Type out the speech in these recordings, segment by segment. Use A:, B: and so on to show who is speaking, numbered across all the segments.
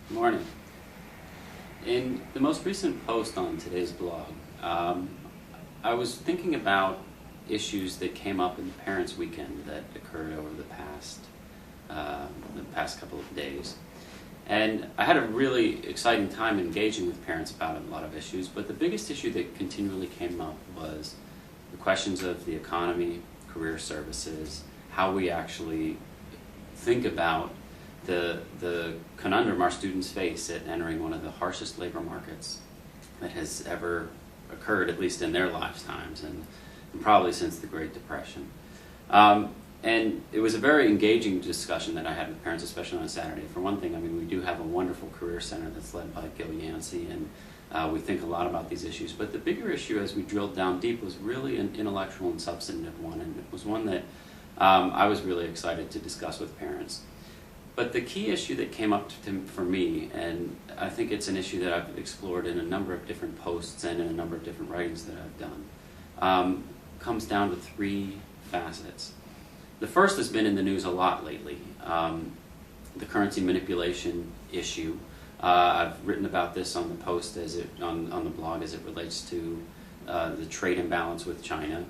A: Good morning. In the most recent post on today's blog, I was thinking about issues that came up in the Parents' Weekend that occurred over the past couple of days. And I had a really exciting time engaging with parents about a lot of issues, but the biggest issue that continually came up was the questions of the economy, career services, how we actually think about the conundrum our students face at entering one of the harshest labor markets that has ever occurred, at least in their lifetimes, and probably since the Great Depression. And it was a very engaging discussion that I had with parents, especially on Saturday. For one thing, I mean, we do have a wonderful career center that's led by Gil Yancey, and we think a lot about these issues. But the bigger issue, as we drilled down deep, was really an intellectual and substantive one, and it was one that I was really excited to discuss with parents. But the key issue that came up for me, and I think it's an issue that I've explored in a number of different posts and in a number of different writings that I've done, comes down to three facets. The first has been in the news a lot lately, the currency manipulation issue. I've written about this on the post on the blog as it relates to the trade imbalance with China.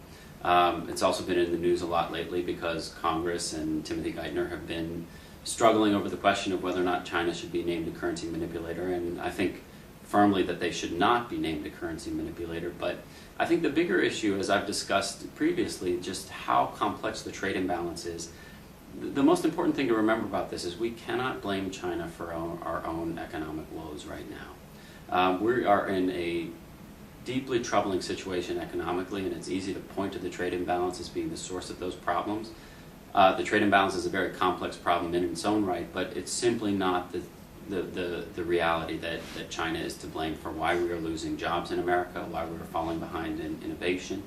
A: It's also been in the news a lot lately because Congress and Timothy Geithner have been struggling over the question of whether or not China should be named a currency manipulator, and I think firmly that they should not be named a currency manipulator. But I think the bigger issue, as I've discussed previously, just how complex the trade imbalance is. The most important thing to remember about this is we cannot blame China for our own economic woes right now. We are in a deeply troubling situation economically, and it's easy to point to the trade imbalance as being the source of those problems. The trade imbalance is a very complex problem in its own right, but it's simply not the reality that China is to blame for why we are losing jobs in America, why we are falling behind in innovation.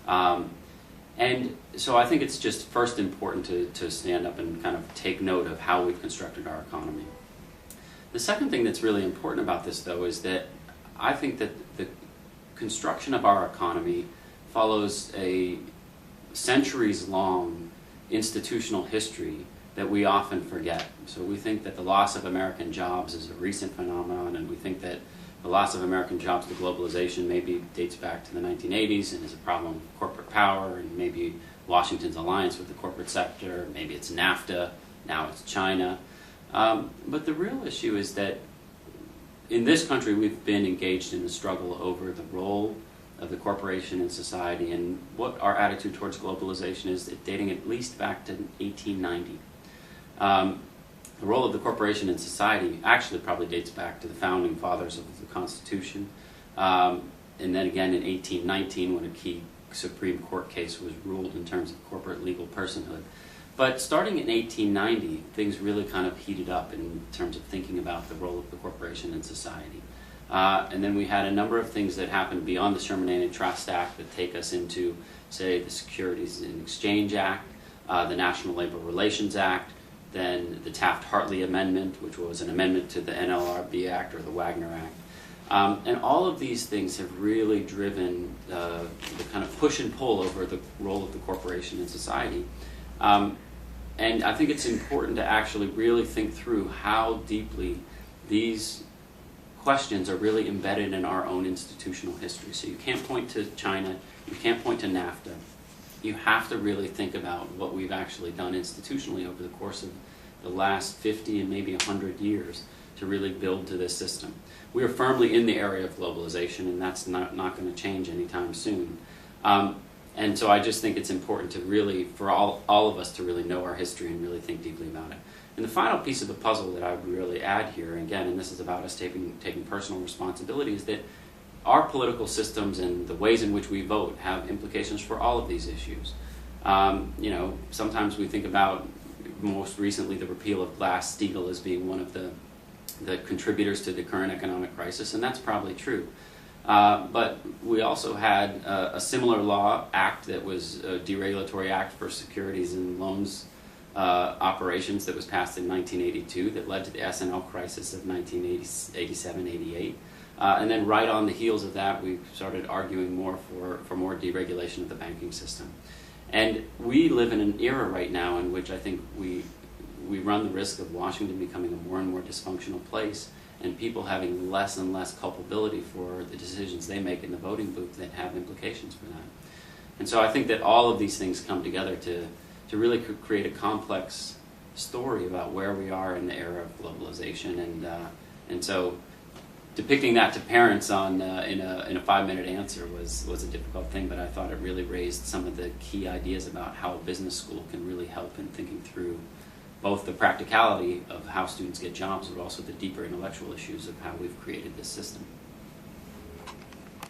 A: And so I think it's just first important to stand up and kind of take note of how we've constructed our economy. The second thing that's really important about this, though, is that I think that the construction of our economy follows a centuries-long institutional history that we often forget. So we think that the loss of American jobs is a recent phenomenon, and we think that the loss of American jobs to globalization maybe dates back to the 1980s and is a problem of corporate power, and maybe Washington's alliance with the corporate sector, maybe it's NAFTA, now it's China. But the real issue is that in this country we've been engaged in a struggle over the role of the corporation in society, and what our attitude towards globalization is, dating at least back to 1890. The role of the corporation in society actually probably dates back to the founding fathers of the Constitution, and then again in 1819 when a key Supreme Court case was ruled in terms of corporate legal personhood. But starting in 1890, things really kind of heated up in terms of thinking about the role of the corporation in society. And then we had a number of things that happened beyond the Sherman Antitrust Act that take us into, say, the Securities and Exchange Act, the National Labor Relations Act, then the Taft-Hartley Amendment, which was an amendment to the NLRB Act or the Wagner Act. And all of these things have really driven the kind of push and pull over the role of the corporation in society. And I think it's important to actually really think through how deeply these questions are really embedded in our own institutional history. So you can't point to China, you can't point to NAFTA. You have to really think about what we've actually done institutionally over the course of the last 50 and maybe 100 years to really build to this system. We are firmly in the area of globalization, and that's not going to change anytime soon. And so I just think it's important to really, for all of us to really know our history and really think deeply about it. And the final piece of the puzzle that I would really add here, again, and this is about us taking personal responsibility, is that our political systems and the ways in which we vote have implications for all of these issues. Sometimes we think about, most recently, the repeal of Glass-Steagall as being one of the contributors to the current economic crisis, and that's probably true. But we also had a similar law act that was a deregulatory act for securities and loans operations that was passed in 1982 that led to the S&L crisis of 1987-88. And then right on the heels of that, we started arguing more for more deregulation of the banking system. And we live in an era right now in which I think we we run the risk of Washington becoming a more and more dysfunctional place, and people having less and less culpability for the decisions they make in the voting booth that have implications for that. And so I think that all of these things come together to really create a complex story about where we are in the era of globalization, and so depicting that to parents in a 5-minute answer was a difficult thing, but I thought it really raised some of the key ideas about how a business school can really help in thinking through both the practicality of how students get jobs, but also the deeper intellectual issues of how we've created this system.